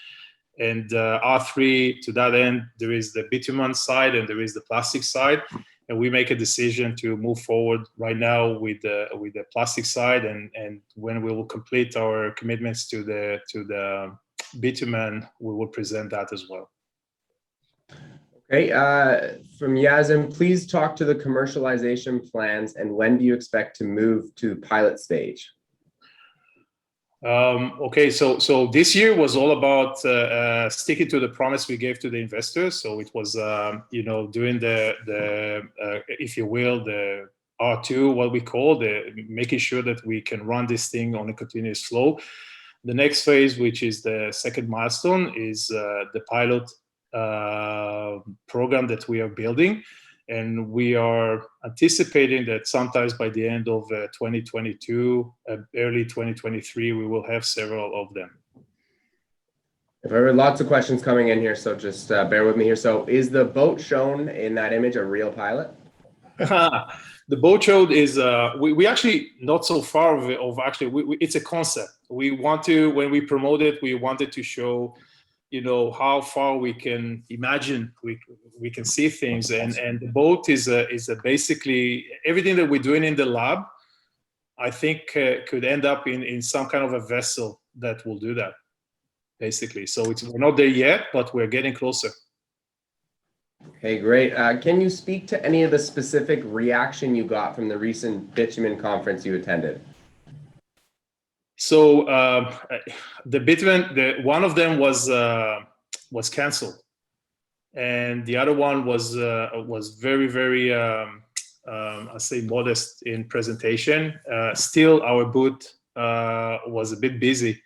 And R3, to that end, there is the bitumen side and there is the plastic side. And we make a decision to move forward right now with the plastic side, and when we will complete our commitments to the bitumen, we will present that as well. Okay, from Yazin, please talk to the commercialization plans, and when do you expect to move to pilot stage? Okay, so this year was all about sticking to the promise we gave to the investors. So it was, doing the if you will, the R2, what we call making sure that we can run this thing on a continuous flow. The next phase, which is the second milestone, is the pilot program that we are building. And we are anticipating that sometimes by the end of 2022, early 2023, we will have several of them. There are lots of questions coming in here, so just bear with me here. So is the boat shown in that image a real pilot? The boat show is we actually not so far of actually it's a concept. We want to, when we promote it, we wanted to show, you know, how far we can imagine we can see things, and the boat is basically everything that we're doing in the lab. I think could end up in some kind of a vessel that will do that, basically. So we're not there yet, but we're getting closer. Okay, great. Can you speak to any of the specific reaction you got from the recent bitumen conference you attended? So the bitumen, one of them was canceled, and the other one was very, very I say modest in presentation. Still, our booth was a bit busy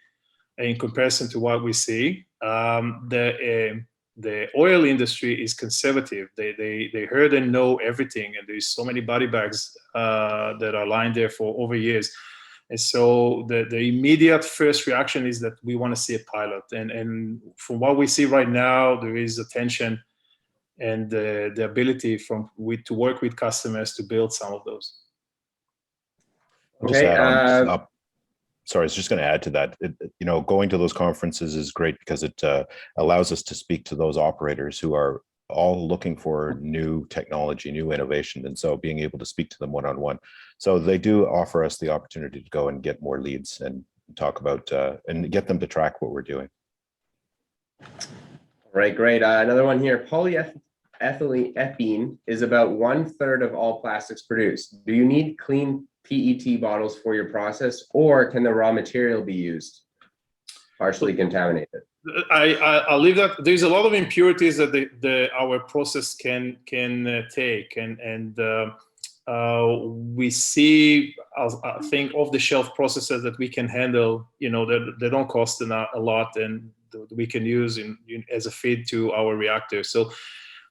in comparison to what we see. The oil industry is conservative. They heard and know everything, and there's so many body bags that are lying there for over years. And so the immediate first reaction is that we want to see a pilot. And from what we see right now, there is attention and the ability to work with customers to build some of those. Okay. Sorry, I was just going to add to that. You know, going to those conferences is great because it allows us to speak to those operators who are all looking for new technology, new innovation, and so being able to speak to them one-on-one. So they do offer us the opportunity to go and get more leads and talk about and get them to track what we're doing. Right, great. Another one here. Polyethylene is about 1/3 of all plastics produced. Do you need clean PET bottles for your process, or can the raw material be used partially contaminated? I'll leave that. There's a lot of impurities that our process can take, and we see, I think, off-the-shelf processes that we can handle. You know, they don't cost a lot, and we can use as a feed to our reactor. So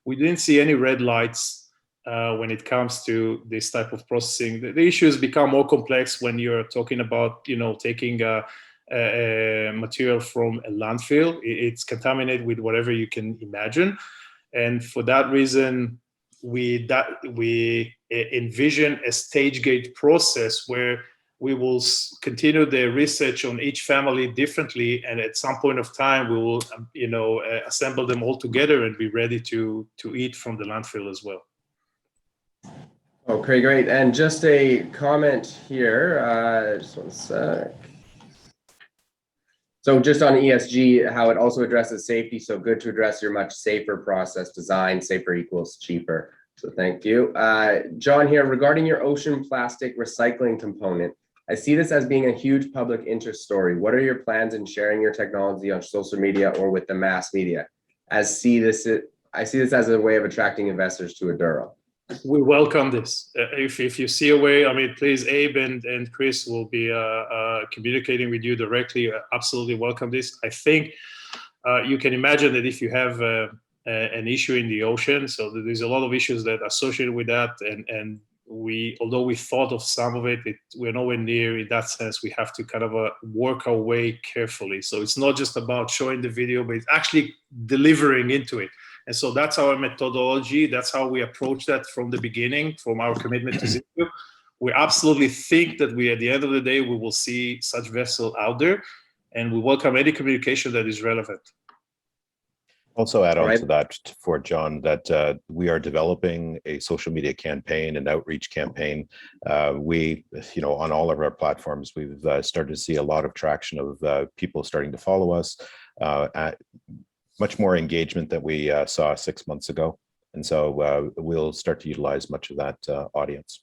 we didn't see any red lights when it comes to this type of processing. The issues become more complex when you're talking about, you know, taking a material from a landfill. It's contaminated with whatever you can imagine, and for that reason, we envision a stage gate process where we will continue the research on each family differently, and at some point of time, we will, you know, assemble them all together and be ready to eat from the landfill as well. Okay, great. And just a comment here, just one sec. So just on ESG, how it also addresses safety. So good to address your much safer process design. Safer equals cheaper. So thank you. John here, regarding your ocean plastic recycling component, I see this as being a huge public interest story. What are your plans in sharing your technology on social media or with the mass media? I see this as a way of attracting investors to Aduro. We welcome this. If you see a way, I mean, please, Abe and Chris will be communicating with you directly. Absolutely welcome this. I think you can imagine that if you have an issue in the ocean, so there's a lot of issues that are associated with that, and although we thought of some of it, we're nowhere near. In that sense, we have to kind of work our way carefully. So it's not just about showing the video, but it's actually delivering into it. And so that's our methodology. That's how we approach that from the beginning, from our commitment to Zimtu. We absolutely think that at the end of the day, we will see such vessel out there, and we welcome any communication that is relevant. Also add on to that for John that we are developing a social media campaign, an outreach campaign. We, you know, on all of our platforms, we've started to see a lot of traction of people starting to follow us, much more engagement than we saw 6 months ago. And so we'll start to utilize much of that audience.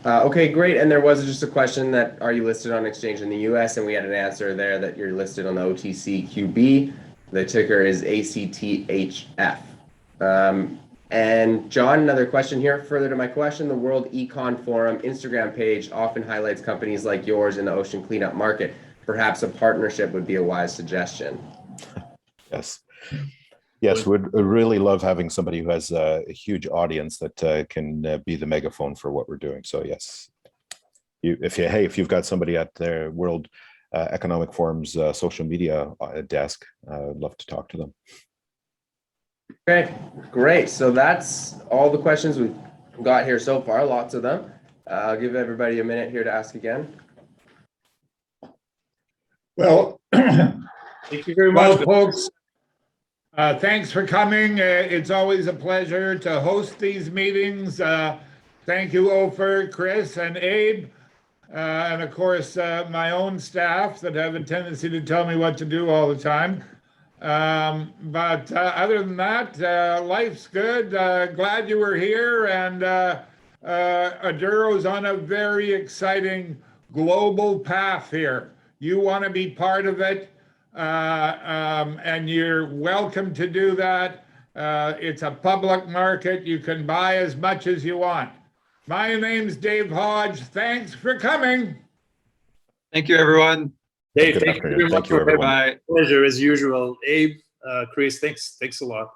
Okay, great. And there was just a question that, are you listed on exchange in the US? And we had an answer there that you're listed on the OTCQB. The ticker is ACTHF. And John, another question here. Further to my question, the World Econ Forum Instagram page often highlights companies like yours in the ocean cleanup market. Perhaps a partnership would be a wise suggestion. Yes, we'd really love having somebody who has a huge audience that can be the megaphone for what we're doing. So yes, if you've got somebody at their World Economic Forum's social media desk. I'd love to talk to them. Okay, great. So that's all the questions we've got here so far, lots of them. I'll give everybody a minute here to ask again. Well, Thank you very well, much. folks, thanks for coming. It's always a pleasure to host these meetings. Thank you, Ofer, Chris, and Abe. And of course, my own staff that have a tendency to tell me what to do all the time. But other than that, life's good. Glad you were here. And Aduro's on a very exciting global path here. You want to be part of it, and you're welcome to do that. It's a public market. You can buy as much as you want. My name's Dave Hodge. Thanks for coming. Thank you, everyone. Dave, Good thank you afternoon. very Thank much you, for having everyone. me. Pleasure as usual. Abe, Chris, thanks a lot.